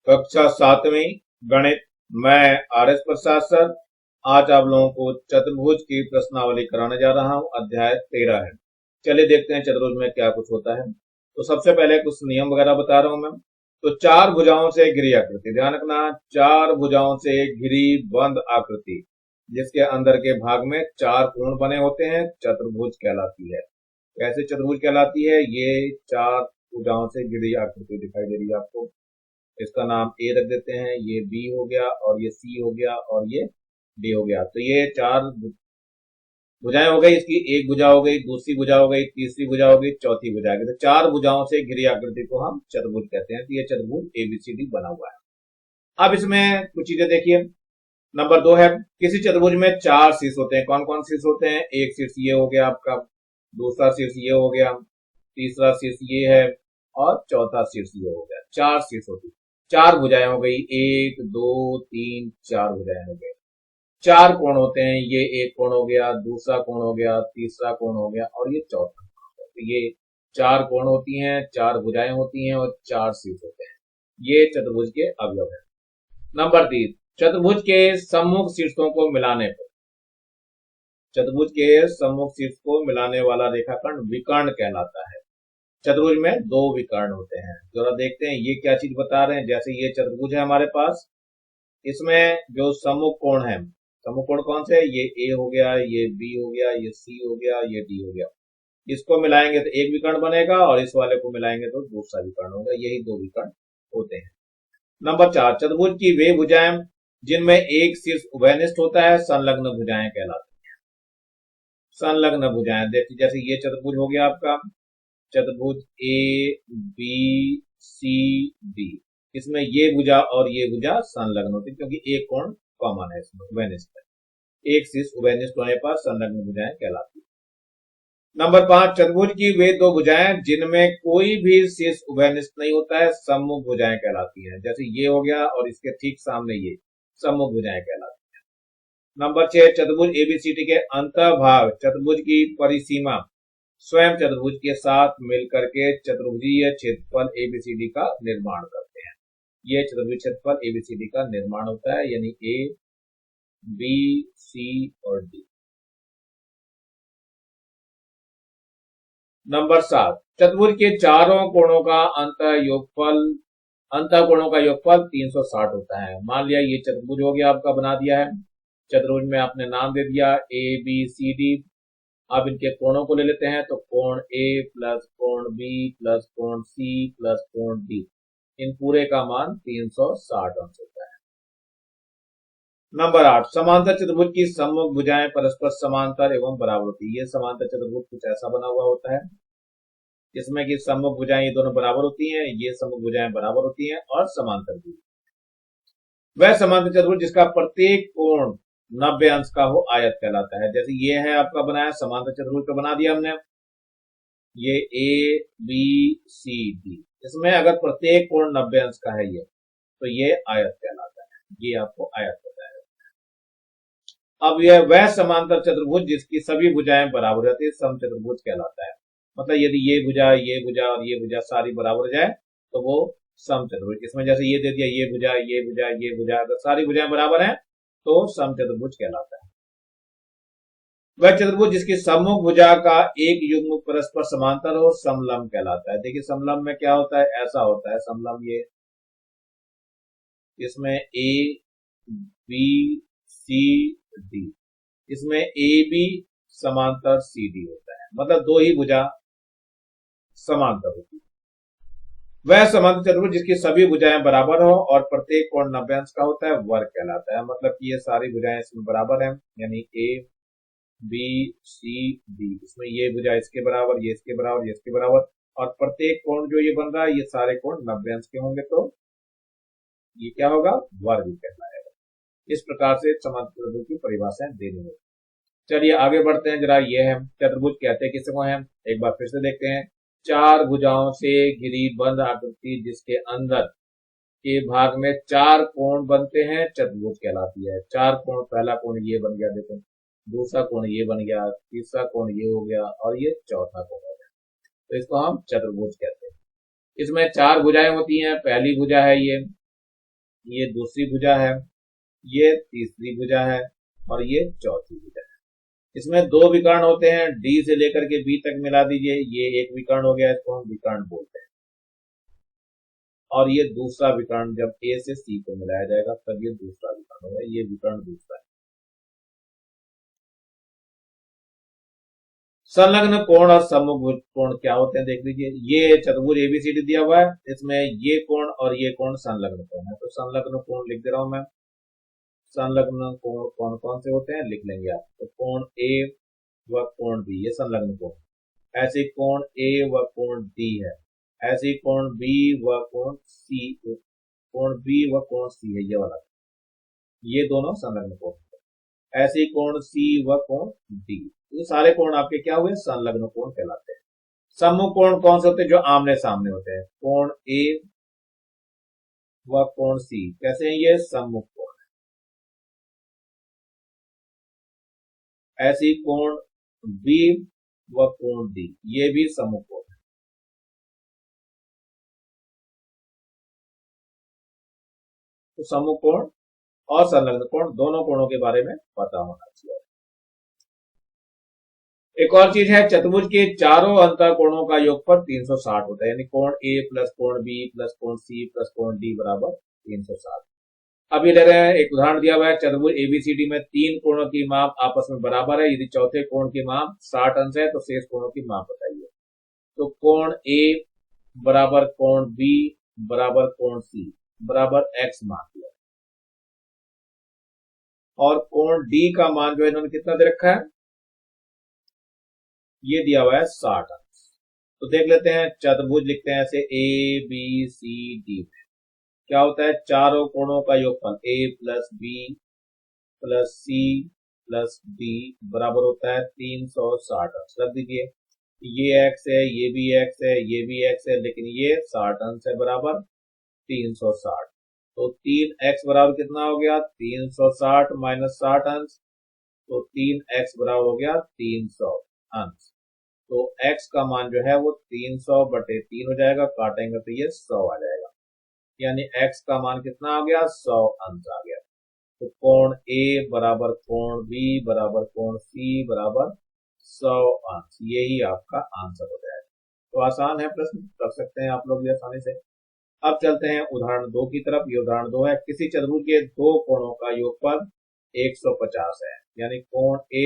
कक्षा 7वीं गणित। मैं आर.एस. प्रसाद सर आज आप लोगों को चतुर्भुज की प्रश्नावली कराने जा रहा हूं। अध्याय 13 है। चलिए देखते हैं चतुर्भुज में क्या कुछ होता है। तो सबसे पहले कुछ नियम वगैरह बता रहा हूं मैं। तो चार भुजाओं से घिरी आकृति, ध्यान रखना, चार भुजाओं से घिरी बंद आकृति जिसके अंदर के भाग में चार कोण बने होते हैं चतुर्भुज कहलाती है। कैसे चतुर्भुज कहलाती है? ये चार भुजाओं से घिरी आकृति दिखाई दे रही है आपको। इसका नाम ए रख देते हैं, ये बी हो गया और ये सी हो गया और ये डी हो गया। तो ये चार भुजाएं हो गई। इसकी एक भुजा हो गई, दूसरी भुजा हो गई, तीसरी भुजा हो गई, चौथी भुजा हो गई। तो चार भुजाओं से घिरी आकृति को हम चतुर्भुज कहते हैं। तो ये चतुर्भुज एबीसीडी बना हुआ है। अब इसमें कुछ चीजें देखिए। नंबर 2 है, किसी चतुर्भुज में चार शीर्ष होते हैं। कौन कौन शीर्ष होते हैं? एक शीर्ष ये हो गया आपका, दूसरा शीर्ष ये हो गया, तीसरा शीर्ष ये है और चौथा शीर्ष ये हो गया। चार शीर्ष होती है। चार भुजाएं हो गई, एक दो तीन चार भुजाएं हो गई। चार कोण होते हैं, ये एक कोण हो गया, दूसरा कोण हो गया, तीसरा कोण हो गया और ये चौथा कोण हो गया। तो ये चार कोण होती हैं, चार भुजाएं होती हैं और चार शीर्ष होते हैं। ये चतुर्भुज के अवयव है। नंबर 3, चतुर्भुज के सम्मुख शीर्षों को मिलाने पर, चतुर्भुज के सम्मुख शीर्ष को मिलाने वाला रेखाखंड विकर्ण कहलाता है। चतुर्भुज में दो विकर्ण होते हैं। जरा देखते हैं ये क्या चीज बता रहे हैं। जैसे ये चतुर्भुज है हमारे पास, इसमें जो सम्मुख कोण है, सम्मुख कोण कौन से है? ये ए हो गया, ये बी हो गया, ये सी हो गया, ये डी हो गया। इसको मिलाएंगे तो एक विकर्ण बनेगा और इस वाले को मिलाएंगे तो दूसरा विकर्ण होगा। यही दो विकर्ण होते हैं। नंबर 4, चतुर्भुज की वे भुजाएं जिनमें एक शीर्ष उभयनिष्ठ होता है संलग्न भुजाएं कहलाती हैं। संलग्न भुजाएं देखिए, जैसे ये चतुर्भुज हो गया आपका, चतुर्भुज ए बी सी डी, इसमें ये भुजा और ये भुजा संलग्न होती है क्योंकि एक कोण कॉमन है, इसमें उभयनिष्ठ है। एक शीर्ष उभयनिष्ठ होने पर संलग्न भुजाएं कहलाती है। नंबर 5, चतुर्भुज की वे दो भुजाएं जिनमें कोई भी शीर्ष उभयनिष्ठ नहीं होता है सम्मुख भुजाएं कहलाती हैं। जैसे ये हो गया और इसके ठीक सामने ये सम्मुख भुजाएं कहलाती हैं। नंबर 6, चतुर्भुज एबीसीडी के अंतःभाग चतुर्भुज की परिसीमा स्वयं चतुर्भुज के साथ मिलकर के चतुर्भुजीय क्षेत्रफल एबीसीडी का निर्माण करते हैं। ये चतुर्भुज क्षेत्रफल एबीसीडी का निर्माण होता है, यानी ए बी सी और डी। नंबर 7, चतुर्भुज के चारों कोणों का अंतः कोणों का योगफल 360 होता है। मान लिया ये चतुर्भुज हो गया, आपका बना दिया है। चतुर्भुज में आपने नाम दे दिया ए बी सी डी। अब इनके कोणों को ले लेते हैं। तो कोण ए प्लस कोण बी प्लस कोण सी प्लस कोण डी, इन पूरे का मान 360 अंश होता है। नंबर 8, समांतर चतुर्भुज की सम्मुख भुजाएं परस्पर समांतर एवं बराबर होती है। ये समांतर चतुर्भुज कुछ ऐसा बना हुआ होता है, इसमें कि सम्मुख भुजाएं ये दोनों बराबर होती हैं, ये सम्मुख भुजाएं बराबर होती हैं और समांतर भी। वह समांतर चतुर्भुज जिसका प्रत्येक कोण 90 अंश का हो आयत कहलाता है। जैसे ये है आपका बनाया समांतर चतुर्भुज का बना दिया हमने, ये ए बी सी डी, इसमें अगर प्रत्येक कोण 90 अंश का है ये, तो ये आयत कहलाता है। ये आपको आयत बताया। अब यह वह समांतर चतुर्भुज जिसकी सभी भुजाएं बराबर रहती है समचतुर्भुज कहलाता है। मतलब यदि ये भुजा और ये भुजा सारी बराबर हो जाए तो वो समचतुर्भुज। इसमें जैसे ये दे दिया, ये भुजा ये भुजा ये भुजा, अगर सारी भुजाएं बराबर हैं तो समचतुर्भुज कहलाता है। वह चतुर्भुज जिसकी सम्मुख भुजा का एक युग्म परस्पर समांतर हो समलंब कहलाता है। देखिए समलंब में क्या होता है, ऐसा होता है समलंब, ये इसमें ए बी सी डी, इसमें ए बी समांतर सी डी होता है। मतलब दो ही भुजा समांतर होती है। वह समांतर चतुर्भुज जिसकी सभी भुजाएं बराबर हो और प्रत्येक कोण 90 अंश का होता है वर्ग कहलाता है। मतलब कि ये सारी भुजाएं इसमें बराबर हैं, यानी ए बी सी डी, इसमें ये भुजा इसके बराबर, ये इसके बराबर, ये इसके बराबर, और प्रत्येक कोण जो ये बन रहा है ये सारे कोण 90 अंश के होंगे, तो ये क्या होगा, वर्ग कहलाएगा। इस प्रकार से समांतर चतुर्भुज की परिभाषाएं देनी होगी। चलिए आगे बढ़ते हैं। जरा ये है चतुर्भुज कहते हैं किसको है, एक बार फिर से देखते हैं। चार भुजाओं से घिरी बंद आकृति जिसके अंदर के भाग में चार कोण बनते हैं चतुर्भुज कहलाती है। चार कोण, पहला कोण ये बन गया, देखो, दूसरा कोण ये बन गया, तीसरा कोण ये हो गया और ये चौथा कोण हो गया। तो इसको हम चतुर्भुज कहते हैं। इसमें चार भुजाएं होती हैं। पहली भुजा है ये ये दूसरी भुजा है, ये तीसरी भुजा है और ये चौथी भुजा है। इसमें दो विकर्ण होते हैं, डी से लेकर के बी तक मिला दीजिए, ये एक विकर्ण हो गया, इसको हम विकर्ण बोलते हैं। और ये दूसरा विकर्ण जब ए से सी को मिलाया जाएगा तब ये दूसरा विकर्ण होगा, ये विकर्ण दूसरा है। संलग्न कोण और सम्मुख कोण क्या होते हैं देख लीजिए। ये चतुर्भुज एबीसीडी दिया हुआ है, इसमें ये कोण और ये कोण संलग्न कोण है, तो संलग्न कोण लिख दे रहा हूं मैं। संलग्न कोण कौन कौन से होते हैं लिख लेंगे आप। तो कोण ए व कोण बी, ये संलग्न कोण। ऐसे कोण ए व कोण डी है, ऐसे कोण बी व कोण सी, कोण बी व कोण सी है ये वाला, ये दोनों संलग्न कोण। ऐसे कोण सी व कोण डी, ये सारे कोण आपके क्या हुए, संलग्न कोण कहलाते हैं। सम्मुख कोण कौन से होते हैं, जो आमने सामने होते हैं। कोण ए व कोण सी कैसे हैं, ये सम्मुख कोण है। ऐसी कोण बी व कोण डी, ये भी सम्मुख कोण है। तो सम्मुख कोण और संलग्न कोण दोनों कोणों के बारे में पता होना चाहिए। एक और चीज है, चतुर्भुज के चारों अंतर कोणों का योगफल 360 होता है, यानी कोण ए प्लस कोण बी प्लस कोण सी प्लस कोण डी बराबर 360। अभी ले रहे हैं एक उदाहरण दिया हुआ है, चतुर्भुज एबीसीडी में तीन कोणों की माप आपस में बराबर है, यदि चौथे कोण की माप 60 अंश है तो शेष कोणों की माप बताइए। तो कोण ए बराबर कोण बी बराबर कोण सी बराबर x मान दिया, और कोण डी का मान जो है इन्होंने कितना दे रखा है, ये दिया हुआ है 60 अंश। तो देख लेते हैं, चतुर्भुज लिखते हैं ऐसे ए बी सी डी में क्या होता है, चारों कोणों का योगफल A plus B plus C plus D बराबर होता है 360 अंश। रख दीजिए, ये x है, ये भी x है, ये भी x है, लेकिन ये 60 अंश है बराबर 360। तो 3x बराबर कितना हो गया, 360 माइनस 60 अंश, तो 3x बराबर हो गया 300 अंश। तो x का मान जो है वो 300 बटे 3 हो जाएगा, काटेंगे तो ये 100 आ जाएगा, यानी x का मान कितना आ गया, 100 अंश आ गया। तो कोण A बराबर कोण B बराबर कोण C बराबर 100 अंश, यही आपका आंसर हो जाएगा। तो आसान है प्रश्न, कर सकते हैं आप लोग भी आसानी से। अब चलते हैं उदाहरण 2 की तरफ। ये उदाहरण 2 है, किसी चतुर्भुज के दो कोणों का योगफल 150 है, यानी कोण A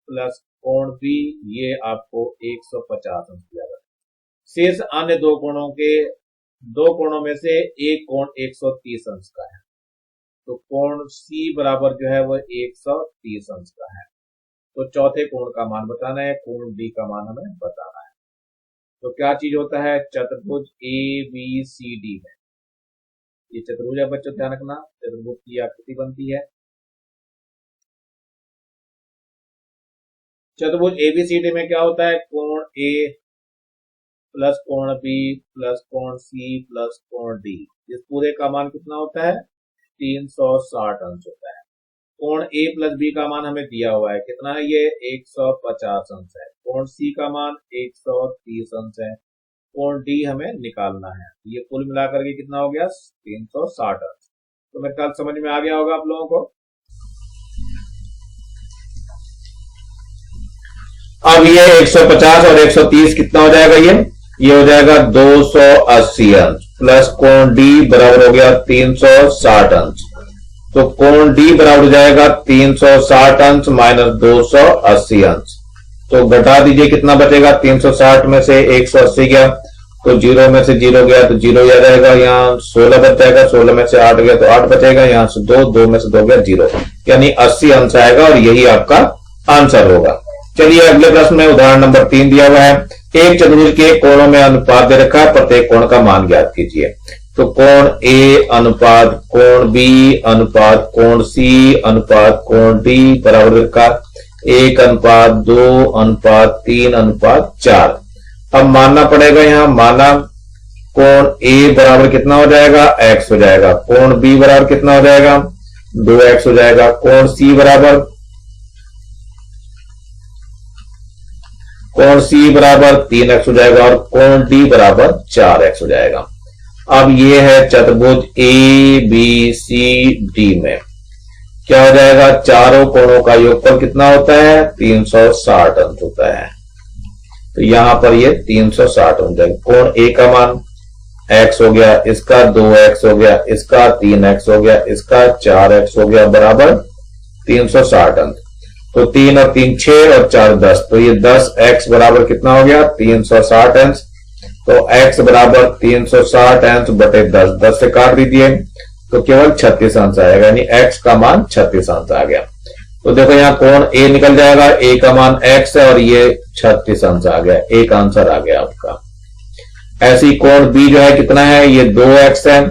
प्लस कोण B ये आपको 150 अंश दिया गया। शेष अन्य दो कोणों में से एक कोण 130 अंश का है, तो कोण C बराबर जो है वो 130 अंश का है। तो चौथे कोण का मान बताना है, कोण D का मान हमें बताना है। तो क्या चीज होता है, चतुर्भुज ए बी सी डी में, ये चतुर्भुज है बच्चों, ध्यान रखना, चतुर्भुज की आकृति बनती है। चतुर्भुज एबीसीडी में क्या होता है, कोण ए प्लस कोण बी प्लस कोण सी प्लस कोण डी, इस पूरे का मान कितना होता है, 360 अंश होता है। कोण ए प्लस बी का मान हमें दिया हुआ है, कितना है ये, 150 अंश है। कोण सी का मान 130 अंश है। कोण डी हमें निकालना है, ये कुल मिलाकर के कितना हो गया, 360 अंश। तो मेरे ख्याल समझ में आ गया होगा आप लोगों को। अब ये 150 और 130 कितना हो जाएगा, ये हो जाएगा 280 अंश, प्लस कोण डी बराबर हो गया 360 अंश। तो कोण डी बराबर हो जाएगा 360 अंश माइनस 280 अंश। तो घटा दीजिए, कितना बचेगा, 360 में से 180 गया तो 0 में से 0 गया तो 0 आ जाएगा, यहाँ 16 बच जाएगा, 16 में से 8 गया तो 8 बचेगा, यहाँ से 2 में से 2 गया 0, यानी 80 अंश आएगा और यही आपका आंसर होगा। चलिए अगले प्रश्न में उदाहरण नंबर 3 दिया हुआ है, एक चतुर्भुज के कोणों में अनुपात दे रखा है, प्रत्येक कोण का मान ज्ञात कीजिए। तो कोण ए अनुपात कोण बी अनुपात कोण सी अनुपात कोण डी बराबर रखा 1 अनुपात 2 अनुपात 3 अनुपात 4। अब मानना पड़ेगा, यहां माना कोण ए बराबर कितना हो जाएगा, x हो जाएगा। कोण बी बराबर कितना हो जाएगा, 2x हो जाएगा। कोण सी बराबर 3x हो जाएगा और कोण डी बराबर 4x हो जाएगा। अब ये है चतुर्भुज ए बी सी डी में क्या हो जाएगा, चारों कोणों का योगफल कितना होता है, 360 अंश होता है। तो यहां पर ये 360 हो जाएगा। कोण ए का मान x हो गया, इसका 2x हो गया, इसका 3x हो गया, इसका 4x हो गया, बराबर 360 अंश। तो 3 और 3 6 और 4 10, तो ये 10x बराबर कितना हो गया, 360 अंश। तो x बराबर 360 अंश बटे 10, 10 से काट दीजिए तो केवल 36 अंश आएगा, यानी x का मान 36 अंश आ गया। तो देखो यहाँ कोण a निकल जाएगा, a का मान x है और ये 36 अंश आ गया, एक आंसर आ गया आपका। ऐसी कोण b जो है कितना है, ये 2x है,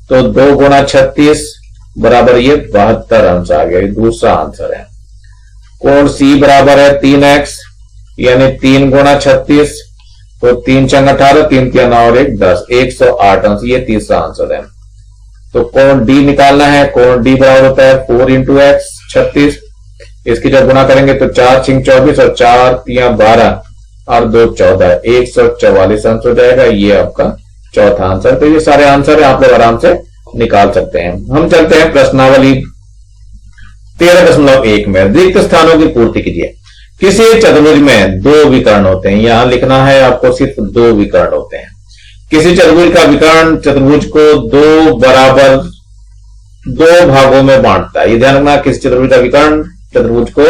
तो 2 गुणा 36 बराबर ये 72 अंश आ गया, ये दूसरा आंसर है। कोण c बराबर है 3x, यानी 3 गुणा 36, तो 3 चंग 18, 3 तिया 9 और 1 10, 108 अंश, ये तीसरा आंसर है। तो कोण d निकालना है, कोण d बराबर होता है 4 इंटू एक्स 36, इसकी जब गुणा करेंगे तो 4 छिंग 24 और 4 तिया 12 और 2 14, 144 अंश हो जाएगा, ये आपका चौथा आंसर। तो ये सारे आंसर आप लोग आराम से निकाल सकते हैं। हम चलते हैं प्रश्नावली 13.1 में, रिक्त स्थानों की पूर्ति कीजिए। किसी चतुर्भुज में 2 विकर्ण होते हैं, यहां लिखना है आपको सिर्फ 2 विकर्ण होते हैं। किसी चतुर्भुज का विकर्ण चतुर्भुज को 2 बराबर 2 भागों में बांटता है। ये ध्यान रखना, किसी चतुर्भुज का विकर्ण चतुर्भुज को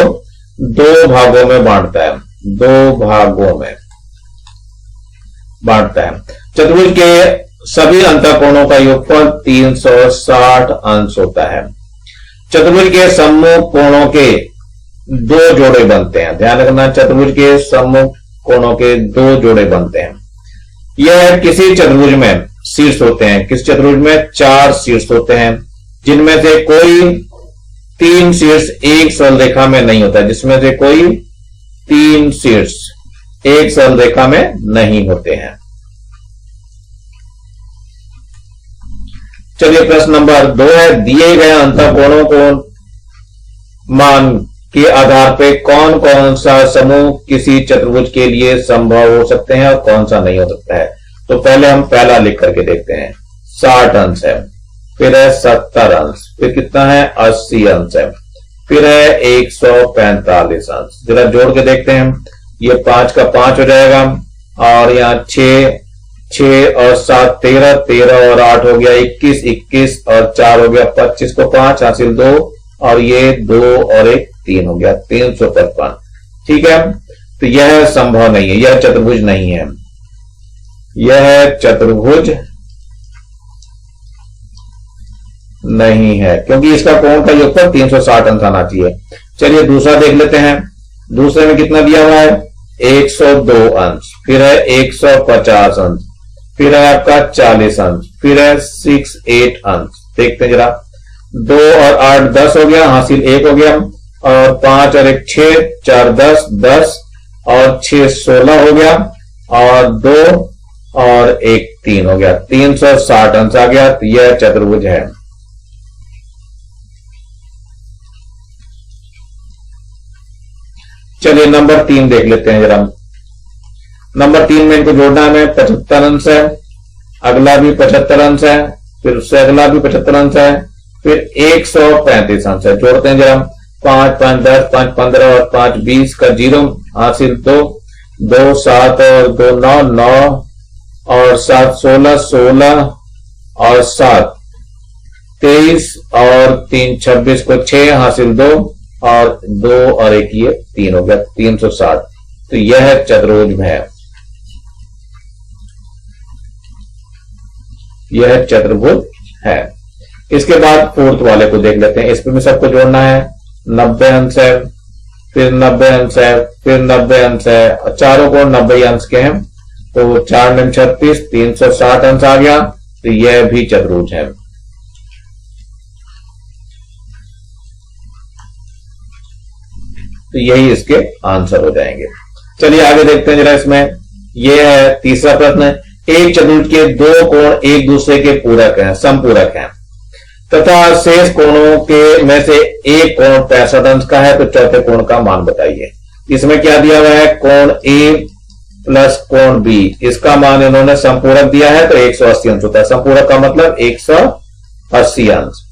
2 भागों में बांटता है, 2 भागों में बांटता है। चतुर्भुज के सभी अंतःकोणों का योगफल 360 अंश होता है। चतुर्भुज के सम्मुख कोणों के 2 जोड़े बनते हैं, ध्यान रखना, चतुर्भुज के सम्मुख कोणों के 2 जोड़े बनते हैं। यह किसी चतुर्भुज में शीर्ष होते हैं, किसी चतुर्भुज में 4 शीर्ष होते हैं, जिनमें से कोई 3 शीर्ष एक सरल रेखा में नहीं होता, जिसमें से कोई 3 शीर्ष एक सरल रेखा में नहीं होते हैं। चलिए प्रश्न नंबर 2 है, दिए गए अंतःकोणों को मान के आधार पे कौन कौन सा समूह किसी चतुर्भुज के लिए संभव हो सकते हैं और कौन सा नहीं हो सकता है। तो पहले हम पहला लिख करके देखते हैं, 60 अंश है, फिर है 70 अंश, फिर कितना है 80 अंश है, फिर है 145 अंश। जरा जोड़ के देखते हैं, ये 5 का 5 हो जाएगा और यहाँ 6 और 7 13, 13 और 8 हो गया 21, 21 और 4 हो गया 25 को 5 हासिल 2 और ये 2 और 1 3 हो गया 355। ठीक है, तो यह संभव नहीं है, यह चतुर्भुज नहीं है, यह चतुर्भुज नहीं है, क्योंकि इसका कोण का योगफल 360 अंश आना चाहिए। चलिए दूसरा देख लेते हैं, दूसरे में कितना दिया हुआ है, 102 अंश, फिर है 150 अंश, फिर है आपका 40 अंश, फिर है 68 अंश। देखते हैं जरा, 2 और 8 10 हो गया, हासिल 1 हो गया और 5 और 1 6, 4 10, 10 और 6 16 हो गया और 2 और 1 3 हो गया, 360 अंश आ गया। तो यह चतुर्भुज है। चलिए नंबर 3 देख लेते हैं जरा। नंबर 3 में इनको जोड़ना है, 75 अंश है, अगला भी 75 अंश है, फिर उससे अगला भी 75 अंश है, फिर 135 अंश है। जोड़ते हैं जरा, 5 5 10, 5 15 और 5 20 का 0 हासिल 2, 2 7 और 2 9, 9 और 7 16, 16 और 7 23 और 3 26 को 6 हासिल 2 और 2 और 1 ये 3 हो गया, 360। तो यह चतुर्भुज है, यह चतुर्भुज है। इसके बाद फोर्थ वाले को देख लेते हैं, इसमें भी सबको जोड़ना है, 90 अंश है, फिर 90 अंश है, फिर 90 अंश है और चारों को 90 अंश के हैं, तो 4 में 36, 360 अंश आ गया। तो यह भी चतुर्भुज है। तो यही इसके आंसर हो जाएंगे। चलिए आगे देखते हैं जरा इसमें। यह है तीसरा प्रश्न, एक चतुर्भुज के 2 कोण एक दूसरे के पूरक हैं, समपूरक हैं तथा शेष कोणों के में से एक कोण 65 अंश का है, तो चौथे कोण का मान बताइए। इसमें क्या दिया हुआ है, कोण ए प्लस कोण बी, इसका मान इन्होंने संपूरक दिया है तो 180 अंश होता है। संपूरक का मतलब 180 अंश।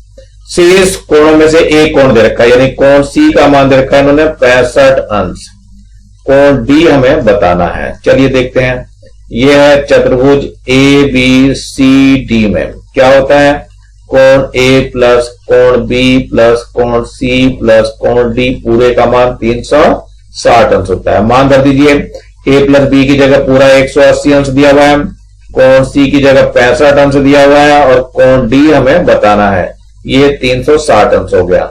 शेष कोणों में से एक कोण दे रखा है, यानी कोण सी का मान दे रखा है इन्होंने 65 अंश। कोण डी हमें बताना है। चलिए देखते हैं। यह है चतुर्भुज ए बी सी डी में क्या होता है, कोण ए प्लस कोण बी प्लस कोण सी प्लस कोण डी पूरे का मान 360 अंश होता है। मान धर दीजिए, ए प्लस बी की जगह पूरा 180 अंश दिया हुआ है, कोण सी की जगह 65 अंश दिया हुआ है और कोण डी हमें बताना है, ये 360 अंश हो गया।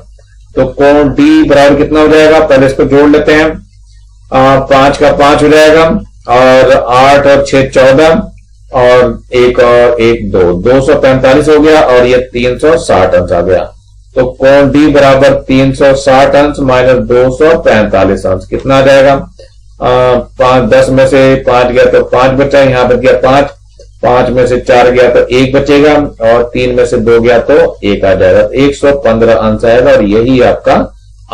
तो कोण डी बराबर कितना हो जाएगा, पहले इसको जोड़ लेते हैं। 5 का 5 हो जाएगा और 8 और 6 14 और 1 और 1 2, 245 हो गया और ये 360 अंश आ गया। तो कोण डी बराबर 360 अंश माइनस 245 अंश कितना आ जाएगा, 5 10 में से 5 गया तो 5 बचा, यहां बच गया 5, 5 में से 4 गया तो 1 बचेगा और 3 में से 2 गया तो 1 आ जाएगा। 115 अंश आएगा और यही आपका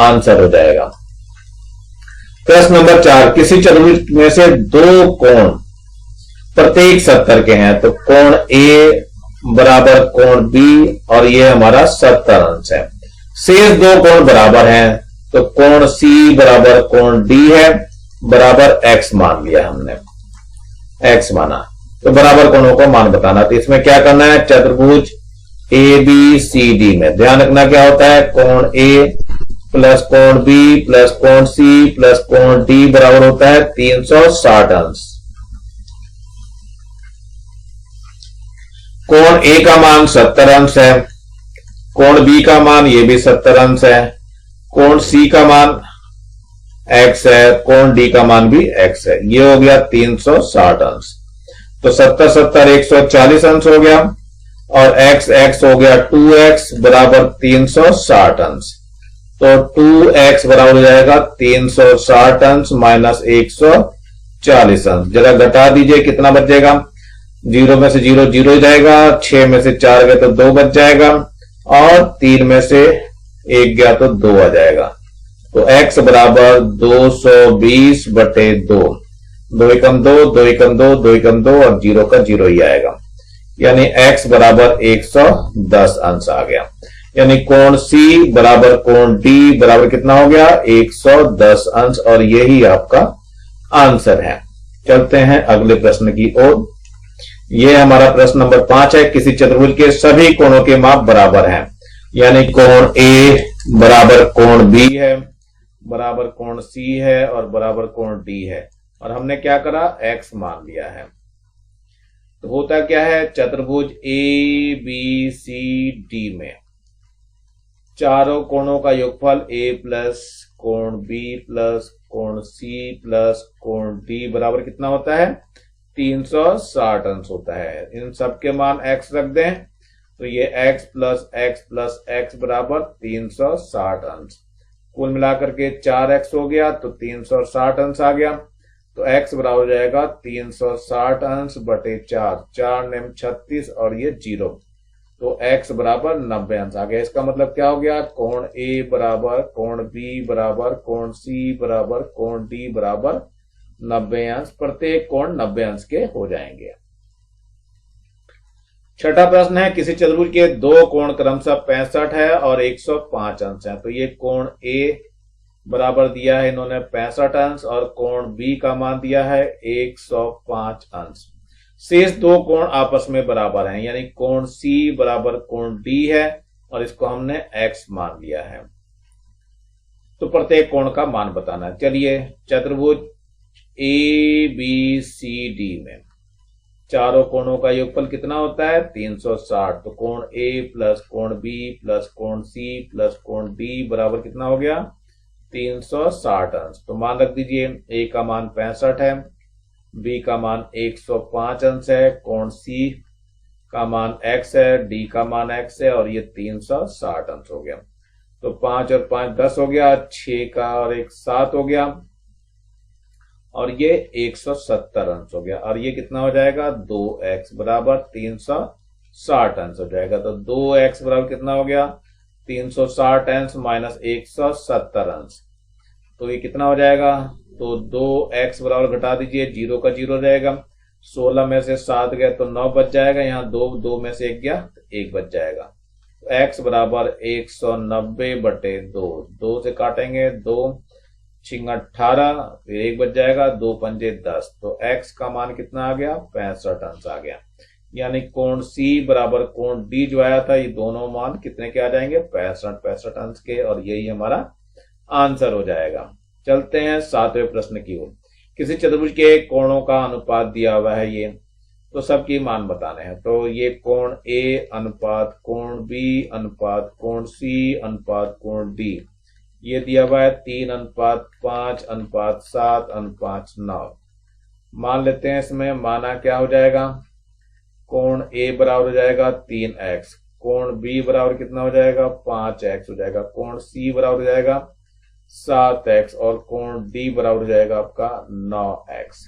आंसर हो जाएगा। प्रश्न नंबर 4, किसी चतुर्भुज में से दो कोण प्रत्येक 70 के हैं, तो कोण ए बराबर कोण बी और ये हमारा 70 अंश है। शेष दो कोण बराबर हैं, तो कोण सी बराबर कोण डी है, बराबर x मान लिया हमने, x माना, तो बराबर कोणों को मान बताना। तो इसमें क्या करना है, चतुर्भुज ए बी सी डी में ध्यान रखना क्या होता है, कोण ए प्लस कोण बी प्लस कोण सी प्लस कोण डी बराबर होता है 360 अंश। कोण ए का मान 70 अंश है, कोण बी का मान ये भी 70 अंश है, कोण सी का मान x है, कोण डी का मान भी x है, ये हो गया 360 अंश। तो 70 70 140 अंश हो गया और x हो गया 2x बराबर 360 अंश। तो 2x बराबर हो जाएगा 360 अंश माइनस 140 अंश। जरा घटा दीजिए कितना बचेगा, 0 में से 0 0 हो जाएगा, 6 में से 4 गया तो 2 बच जाएगा और 3 में से 1 गया तो 2 आ जाएगा। तो x बराबर 220 बटे 2, 2 एकम 2, 2 एकम 2, 2 एकम 2 और 0 का 0 ही आएगा, यानी x बराबर 110 अंश आ गया। यानी कोण C बराबर कोण D बराबर कितना हो गया, 110 अंश और यही आपका आंसर है। चलते हैं अगले प्रश्न की ओर। यह हमारा प्रश्न नंबर 5 है। किसी चतुर्भुज के सभी कोणों के माप बराबर हैं, यानी कोण A बराबर कोण B है, बराबर कोण C है और बराबर कोण D है, और हमने क्या करा, x मान लिया है। तो होता क्या है, चतुर्भुज A B C D में चारों कोणों का योगफल a प्लस कोण b प्लस कोण c प्लस कोण d बराबर कितना होता है, 360 अंश होता है। इन सब के मान x रख दें तो ये x प्लस x बराबर 360 अंश। कुल मिलाकर के 4x हो गया तो 360 अंश आ गया। तो x बराबर हो जाएगा 360 अंश बटे 4, 4 नेम 36 और ये 0, तो x बराबर 90 अंश आ गया। इसका मतलब क्या हो गया, कोण A बराबर कोण B बराबर कोण C बराबर कोण D बराबर 90 अंश। प्रत्येक कोण 90 अंश के हो जाएंगे। छठा प्रश्न है, किसी चतुर्भुज के दो कोण क्रमशः 65 है और 105 अंश है। तो ये कोण A बराबर दिया है इन्होंने 65 अंश और कोण B का मान दिया है 105 अंश। शेष दो कोण आपस में बराबर हैं, यानी कोण C बराबर कोण D है और इसको हमने x मान लिया है। तो प्रत्येक कोण का मान बताना है। चलिए, चतुर्भुज ABCD में चारों कोणों का योगफल कितना होता है, 360। तो कोण A प्लस कोण B प्लस कोण C प्लस कोण D बराबर कितना हो गया, 360 अंश। तो मान रख दीजिए, A का मान 65 है, B का मान 105 अंश है, कोण C का मान x है, D का मान x है और ये 360 अंश हो गया। तो 5 और 5 10 हो गया, 6 का और 1 7 हो गया और ये 170 अंश हो गया और ये कितना हो जाएगा, 2x बराबर 360 अंश हो जाएगा। तो 2x बराबर कितना हो गया, 360 अंश माइनस 170 अंश। तो ये कितना हो जाएगा, तो 2x बराबर घटा दीजिए, 0 का 0 रहेगा। 16 में से 7 गए तो 9 बच जाएगा, यहाँ 2 में से 1 गया तो 1 बच जाएगा। x बराबर 190/2, 2 से काटेंगे, 2 छिंग 18, फिर 1 बच जाएगा, 2 पंजे 10, तो x का मान कितना आ गया, 65 अंश आ गया। यानी कोण C बराबर कोण D जो आया था, ये दोनों मान कितने के आ जाएंगे, 65 अंश के, और यही हमारा आंसर हो जाएगा। चलते हैं 7वें प्रश्न की ओर। किसी चतुर्भुज के कोणों का अनुपात दिया हुआ है, ये तो सबकी मान बताने हैं। तो ये कोण A अनुपात कोण B अनुपात कोण C अनुपात कोण D, ये दिया हुआ है 3:5 अनुपात 7 अनुपात 9। मान लेते हैं इसमें माना क्या हो जाएगा, कोण A बराबर हो जाएगा 3x, कोण B बराबर कितना हो जाएगा, 5x हो जाएगा, कोण C बराबर हो जाएगा 7x, और कोण D बराबर हो जाएगा आपका 9x।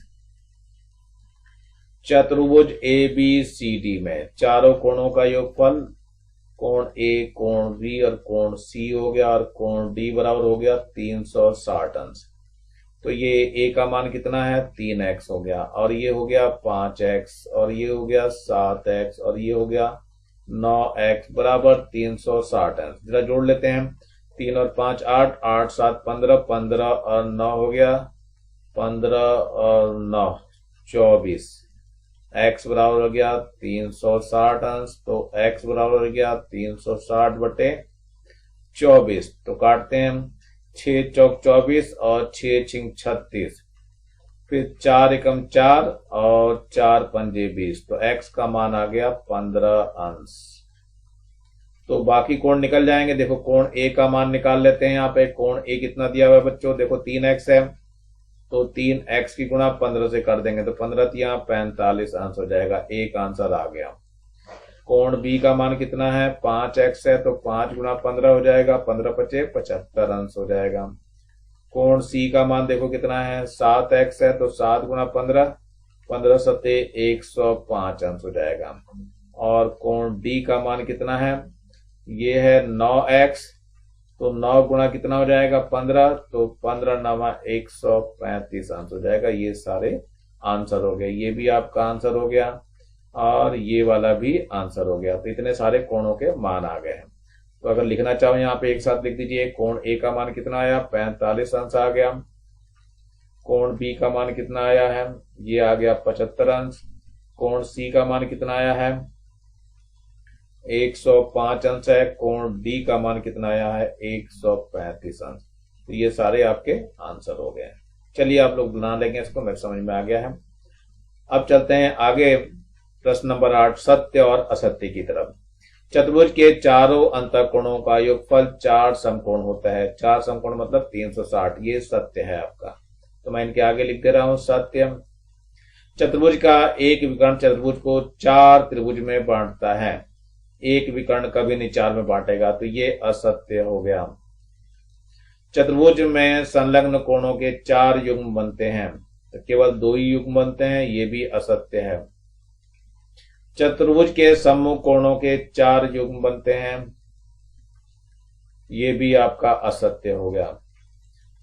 चतुर्भुज ABCD में चारों कोणों का योगफल कोण A कोण B और कोण C हो गया, और कोण D बराबर हो गया 360 अंश। तो ये A का मान कितना है, 3x हो गया, और ये हो गया 5x, और ये हो गया 7x, और ये हो गया 9x बराबर 360 अंश। जरा जोड़ लेते हैं, 3 और 5 8, 8 7 15, 15 और 9 हो गया 15 और 9 24, x बराबर हो गया 360 अंश। तो x बराबर हो गया 360/24। तो काटते हैं, 6 चौक 24 और 6 छिंग 36, फिर 4 एकम 4 और 4 पंजे 20, तो x का मान आ गया 15 अंश। तो बाकी कोण निकल जाएंगे। देखो कोण A का मान निकाल लेते हैं। यहाँ पे कोण A कितना दिया हुआ है बच्चों, देखो 3x है, तो 3x की गुणा 15 से कर देंगे, तो 15 यहाँ 45 अंश हो जाएगा। एक आंसर आ गया। कोण B का मान कितना है, 5x है, तो 5 गुणा 15 हो जाएगा, 15 पचे 75 अंश हो जाएगा। कोण C का मान देखो कितना है, 7x है, तो 7 गुणा 15, 15 सते 105 अंश हो जाएगा। और कोण D का मान कितना है, ये है 9x, तो 9 गुणा कितना हो जाएगा, 15, तो 15 9 135 अंश हो जाएगा। ये सारे आंसर हो गए, ये भी आपका आंसर हो गया और ये वाला भी आंसर हो गया। तो इतने सारे कोणों के मान आ गए हैं। तो अगर लिखना चाहो यहाँ पे एक साथ लिख दीजिए, कोण A का मान कितना आया, 45 अंश आ गया। कोण B का मान कितना आया है, ये आ गया 75 अंश। कोण C का मान कितना आया है, 105 अंश है। कोण D का मान कितना आया है, 135 अंश। तो ये सारे आपके आंसर हो गए। चलिए आप लोग बना लेंगे इसको, मेरे समझ में आ गया है। अब चलते हैं आगे प्रश्न नंबर 8, सत्य और असत्य की तरफ। चतुर्भुज के चारों अंतःकोणों का योगफल 4 समकोण होता है। 4 समकोण मतलब 360, ये सत्य है आपका। तो मैं इनके आगे लिख दे रहा हूं, सत्य। चतुर्भुज का एक विकर्ण चतुर्भुज को 4 त्रिभुज में बांटता है। एक विकर्ण कभी नहीं 4 में बांटेगा, तो ये असत्य हो गया। चतुर्भुज में संलग्न कोणों के 4 युग्म बनते हैं, तो केवल 2 ही युग्म बनते हैं, ये भी असत्य है। चतुर्भुज के सम्मुख कोणों के 4 युग्म बनते हैं, ये भी आपका असत्य हो गया।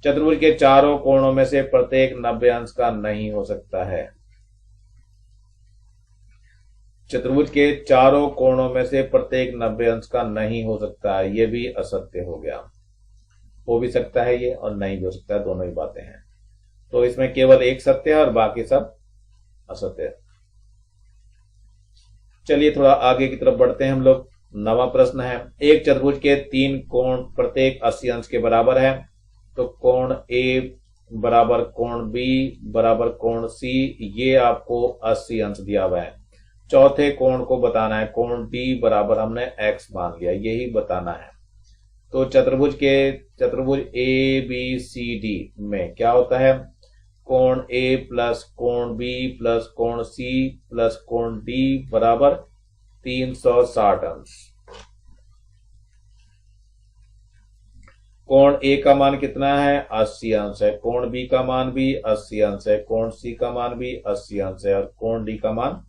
चतुर्भुज के चारों कोणों में से प्रत्येक 90 अंश का नहीं हो सकता है। चतुर्भुज के चारों कोणों में से प्रत्येक 90 अंश का नहीं हो सकता है, ये भी असत्य हो गया। हो भी सकता है ये और नहीं भी हो सकता है, दोनों ही बातें हैं। तो इसमें केवल एक सत्य है और बाकी सब असत्य है। चलिए थोड़ा आगे की तरफ बढ़ते हैं हम लोग। 9वां प्रश्न है, एक चतुर्भुज के 3 कोण प्रत्येक 80 अंश के बराबर है। तो कोण A बराबर कोण B बराबर कोण C, ये आपको 80 अंश दिया हुआ है। चौथे कोण को बताना है, कोण D बराबर हमने x मान लिया, यही बताना है। तो चतुर्भुज ABCD में क्या होता है, कोण A प्लस कोण B प्लस कोण C प्लस कोण D बराबर 360 अंश। कोण A का मान कितना है, 80 अंश है। कोण B का मान भी 80 अंश है। कोण C का मान भी 80 अंश है, और कोण D का मान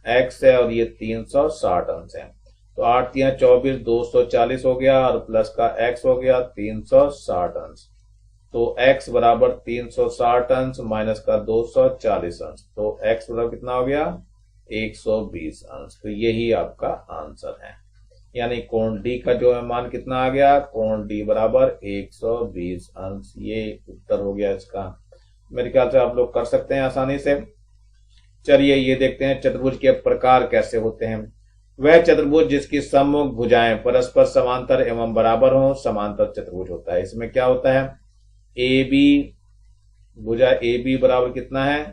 x है, और ये 360 अंश है। तो 8 या 24, 240 हो गया, और प्लस का x हो गया 360 अंश। तो x बराबर 360 अंश माइनस का 240 अंश, तो x बराबर कितना हो गया 120 अंश। तो यही आपका आंसर है, यानी कोण D का जो है मान कितना आ गया, कोण D बराबर 120 अंश। ये उत्तर हो गया इसका। मेरे ख्याल से आप लोग कर सकते हैं आसानी से। चलिए ये देखते हैं चतुर्भुज के प्रकार कैसे होते हैं। वह चतुर्भुज जिसकी सम्मुख भुजाएं परस्पर समांतर एवं बराबर हो समांतर चतुर्भुज होता है। इसमें क्या होता है, ए बी भुजा ए बी बराबर कितना है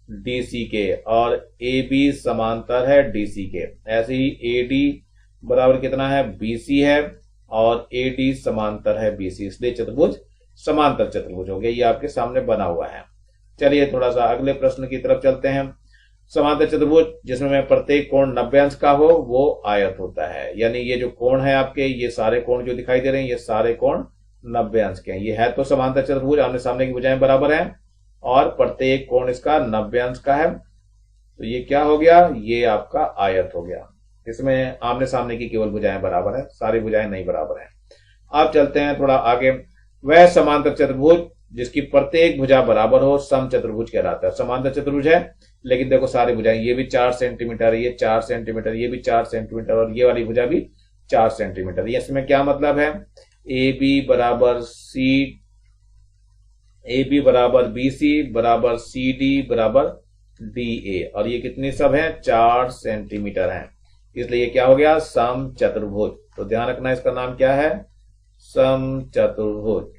डीसी के, और ए बी समांतर है डीसी के। ऐसे ही ए डी बराबर कितना है बीसी है, और ए डी समांतर है बीसी, इसलिए चतुर्भुज समांतर चतुर्भुज हो गया। ये आपके सामने बना हुआ है। चलिए थोड़ा सा अगले प्रश्न की तरफ चलते हैं। समांतर चतुर्भुज जिसमें प्रत्येक कोण 90 अंश का हो वो आयत होता है। यानी ये जो कोण है आपके, ये सारे कोण जो दिखाई दे रहे हैं, ये सारे कोण 90 अंश के हैं। ये है तो समांतर चतुर्भुज, आमने सामने की भुजाएं बराबर हैं और प्रत्येक कोण इसका 90 अंश का है। तो ये क्या हो गया, ये आपका आयत हो गया। इसमें आमने सामने की केवल भुजाएं बराबर है, सारी भुजाएं नहीं बराबर है। अब चलते हैं थोड़ा आगे। वह समांतर चतुर्भुज जिसकी प्रत्येक भुजा बराबर हो सम चतुर्भुज कहलाता है। समांतर चतुर्भुज है लेकिन देखो सारी भुजाएं, ये भी 4 सेंटीमीटर, ये 4 सेंटीमीटर, ये भी 4 सेंटीमीटर, और ये वाली भुजा भी 4 सेंटीमीटर। ये इसमें क्या मतलब है, ए बी बराबर सी, ए बी बराबर बी सी बराबर सी डी बराबर डी ए, और ये कितनी सब है 4 सेंटीमीटर है। इसलिए ये क्या हो गया सम चतुर्भुज। तो ध्यान रखना इसका नाम क्या है, सम चतुर्भुज।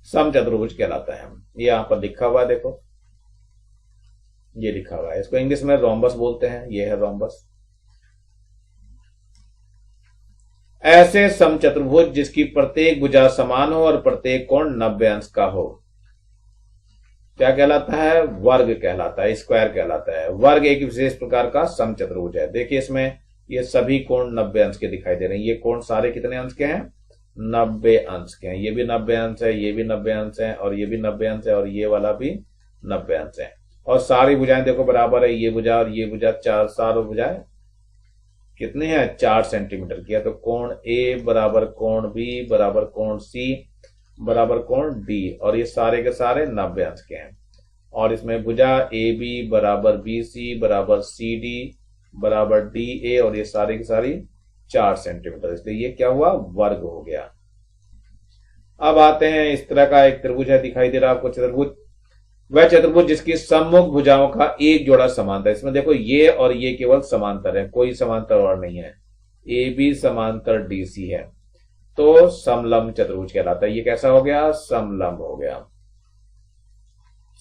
सम चतुर्भुज कहलाता है। ये यहां पर लिखा हुआ है, देखो ये लिखा हुआ है, इसको इंग्लिश में रोम्बस बोलते हैं। ये है रोम्बस। ऐसे सम चतुर्भुज जिसकी प्रत्येक भुजा समान हो और प्रत्येक कोण 90 अंश का हो क्या कहलाता है, वर्ग कहलाता है, स्क्वायर कहलाता है। वर्ग एक विशेष प्रकार का सम चतुर्भुज है। देखिए इसमें ये सभी कोण 90 अंश के दिखाई दे रहे हैं। ये कोण सारे कितने अंश के हैं, 90 अंश के हैं। ये भी 90 अंश है, ये भी 90 अंश है, और ये भी 90 अंश है, और ये वाला भी 90 अंश है। और सारी भुजाएं देखो बराबर है, ये भुजा और ये भुजा, चार सारों भुजाएं कितनी है 4 सेंटीमीटर की है। तो कोण ए बराबर कोण बी बराबर कोण सी बराबर कोण डी, और ये सारे के सारे 90 अंश के हैं। और इसमें भुजा ए बी बराबर बी सी बराबर सी डी बराबर डी ए, और ये सारी की सारी 4 सेंटीमीटर, इसलिए ये क्या हुआ वर्ग हो गया। अब आते हैं इस तरह का एक त्रिभुज है, दिखाई दे रहा आपको चतुर्भुज। वह चतुर्भुज जिसकी सम्मुख भुजाओं का एक जोड़ा समांतर। इसमें देखो ये और ये केवल समांतर है, कोई समांतर और नहीं है। ए बी समांतर डी सी है, तो समलंब चतुर्भुज कहलाता है। ये कैसा हो गया, समलंब हो गया,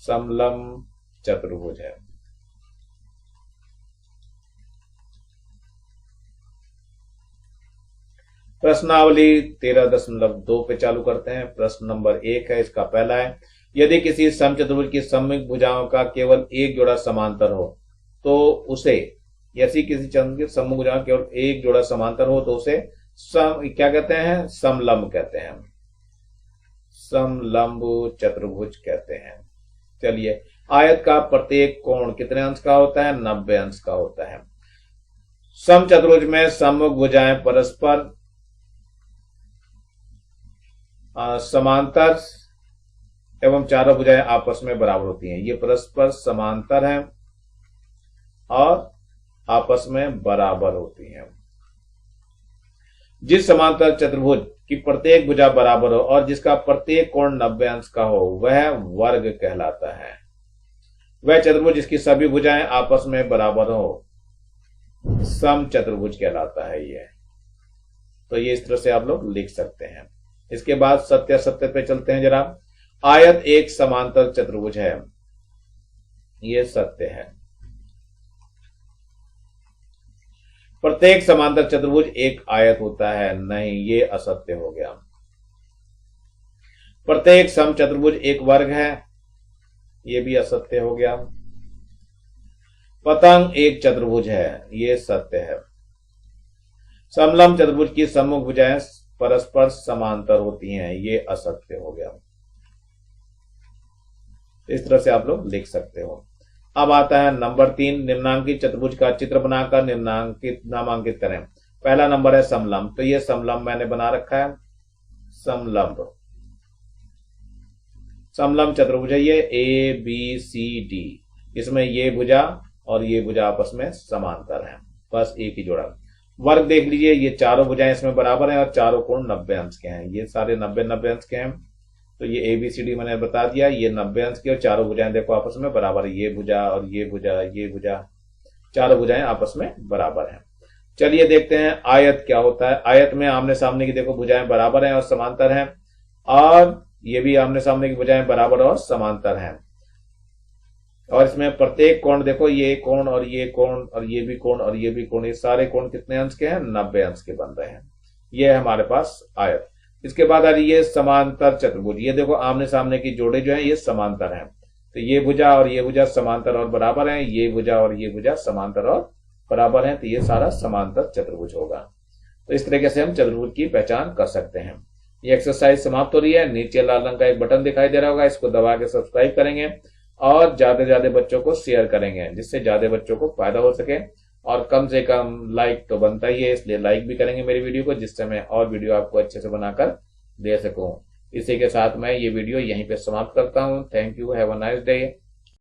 समलंब चतुर्भुज है। प्रश्नावली 13.2 पे चालू करते हैं। प्रश्न नंबर 1 है, इसका पहला है, यदि किसी समचतुर्भुज की सम्मुख भुजाओं का केवल एक जोड़ा समांतर हो तो उसे, यदि किसी चतुर्भुज की सम्मुख भुजाओं का केवल एक जोड़ा समांतर हो तो उसे क्या कहते हैं, समलंब कहते हैं, समलंब चतुर्भुज कहते हैं। चलिए, आयत का प्रत्येक कोण कितने अंश का होता है, 90 अंश का होता है। समचतुर्भुज में सम्मुख भुजाएं परस्पर समांतर एवं चारों भुजाएं आपस में बराबर होती हैं। ये परस्पर समांतर हैं और आपस में बराबर होती हैं। जिस समांतर चतुर्भुज की प्रत्येक भुजा बराबर हो और जिसका प्रत्येक कोण 90 अंश का हो वह वर्ग कहलाता है। वह चतुर्भुज जिसकी सभी भुजाएं आपस में बराबर हो सम चतुर्भुज कहलाता है। ये तो ये इस तरह से आप लोग लिख सकते हैं। इसके बाद सत्यासत्य पे चलते हैं जरा। आयत एक समांतर चतुर्भुज है, ये सत्य है। प्रत्येक समांतर चतुर्भुज एक आयत होता है, नहीं, ये असत्य हो गया। प्रत्येक सम चतुर्भुज एक वर्ग है, ये भी असत्य हो गया। पतंग एक चतुर्भुज है, ये सत्य है। समलंब चतुर्भुज की सम्मुख भुजाएं परस्पर समांतर होती हैं, ये असत्य हो गया। तो इस तरह से आप लोग लिख सकते हो। अब आता है नंबर 3, निम्नांकित चतुर्भुज का चित्र बनाकर नामांकित करें। पहला नंबर है समलंब, तो ये समलंब मैंने बना रखा है। समलंब चतुर्भुज है ये ABCD, इसमें ये भुजा और ये भुजा आपस में समांतर है, बस एक ही जोड़ा। वर्ग देख लीजिए, ये चारों भुजाएं इसमें बराबर हैं और चारों कोण 90 अंश के हैं, ये सारे 90 अंश के हैं। तो ये ABCD मैंने बता दिया, ये 90 अंश के और चारों भुजाएं देखो आपस में बराबर है, ये भुजा और ये भुजा, ये भुजा, चारों भुजाएं आपस में बराबर हैं। चलिए देखते हैं आयत क्या होता है। आयत में आमने सामने की देखो भुजाएं बराबर हैं और समांतर हैं, और ये भी आमने सामने की भुजाएं बराबर और समांतर हैं। और इसमें प्रत्येक कोण देखो, ये कोण और ये कोण और ये भी कोण और ये भी कोण, ये सारे कोण कितने अंश के हैं? 90 अंश के बन रहे हैं। ये है हमारे पास आयत। इसके बाद आ रही है समांतर चतुर्भुज। ये देखो आमने सामने की जोड़े जो हैं ये समांतर हैं, तो ये भुजा और ये भुजा समांतर और बराबर हैं, ये भुजा और ये भुजा समांतर और बराबर हैं, तो ये सारा समांतर चतुर्भुज होगा। तो इस तरीके से हम चतुर्भुज की पहचान कर सकते हैं। ये एक्सरसाइज समाप्त हो रही है। नीचे लाल रंग का एक बटन दिखाई दे रहा होगा, इसको दबा के सब्सक्राइब करेंगे और ज्यादा से ज्यादा बच्चों को शेयर करेंगे, जिससे ज्यादा बच्चों को फायदा हो सके। और कम से कम लाइक तो बनता ही है, इसलिए लाइक भी करेंगे मेरी वीडियो को, जिससे मैं और वीडियो आपको अच्छे से बनाकर दे सकूं। इसी के साथ मैं ये वीडियो यहीं पे समाप्त करता हूं। Thank you, have a nice day.